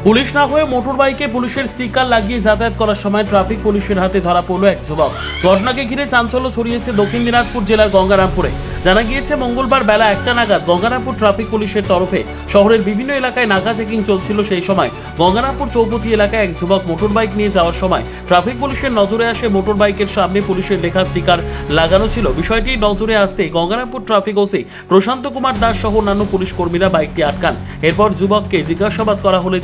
Police না হয়ে motor বাইকে পুলিশের স্টিকার লাগিয়ে যাতায়াত করার সময় ট্রাফিক পুলিশের হাতে ধরা পড়ল এক যুবক। ঘটনাকে ঘিরে চাঞ্চল্য ছড়িয়েছে দক্ষিণ দিনাজপুর জেলার গঙ্গারামপুরে। জানা গিয়েছে মঙ্গলবার বেলা 1টা নাগাদ গঙ্গারামপুর ট্রাফিক পুলিশের তরফে শহরের বিভিন্ন এলাকায় নাকা চেকিং চলছিল। সেই সময় গঙ্গারামপুর চৌপতি এলাকায় এক যুবক মোটর বাইক নিয়ে যাওয়ার সময় ট্রাফিক পুলিশের নজরে আসে মোটর বাইকের সামনে পুলিশের লেখা স্টিকার লাগানো ছিল। বিষয়টি নজরে আসতেই গঙ্গারামপুর ট্রাফিক ওসি প্রশান্ত কুমার দাস সহ অন্যান্য পুলিশ কর্মীরা বাইকটি আটকান। এরপর যুবককে জিজ্ঞাসাবাদ করা হলে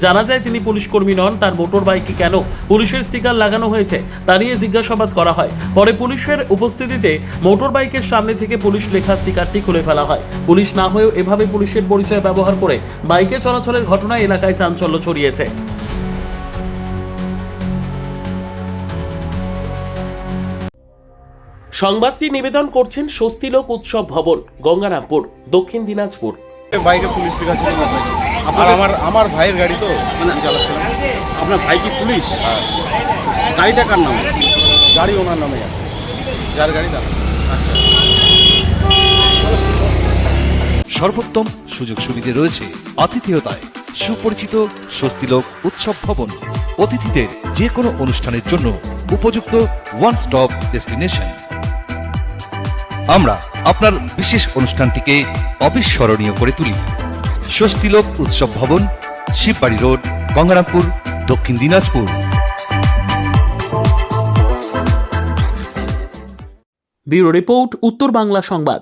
জানা যায় তিনি পুলিশ কর্মী নন। তার মোটর বাইকে কেন পুলিশের স্টিকার লাগানো হয়েছে তা নিয়ে জিজ্ঞাসাবাদ করা হয়। পরে পুলিশের উপস্থিতিতে মোটর বাইকের সামনে থেকে পুলিশ লেখা স্টিকারটি খুলে ফেলা হয়। পুলিশ না হয়েও এভাবে পুলিশের পরিচয় ব্যবহার করে বাইকে চলাচলের ঘটনায় এলাকায় চাঞ্চল্য ছড়িয়েছে। সংবাদটি নিবেদন করছেন স্বস্তিলোক উৎসব ভবন, গঙ্গারামপুর, দক্ষিণ দিনাজপুর। বাইরে পুলিশ লেখা ছিল আর আমার ভাইয়ের গাড়ি তো আমি চালাচ্ছিলাম। আপনার ভাই কি পুলিশ? গাড়িটা কার নাম? গাড়ি ওনার নামে আছে, যার গাড়ি তার। সর্বোত্তম সুযোগ সুবিধে রয়েছে আতিথেয়তায় সুপরিচিত স্বস্তিলোক উৎসব ভবন। অতিথিদের যে কোনো অনুষ্ঠানের জন্য উপযুক্ত ওয়ান স্টপ ডেস্টিনেশন। আমরা আপনার বিশেষ অনুষ্ঠানটিকে অবিস্মরণীয় করে তুলি। স্বস্তিলোক উৎসব ভবন, শিববাড়ি রোড, গঙ্গারামপুর, দক্ষিণ দিনাজপুর। ব্যুরো রিপোর্ট, উত্তর বাংলা সংবাদ।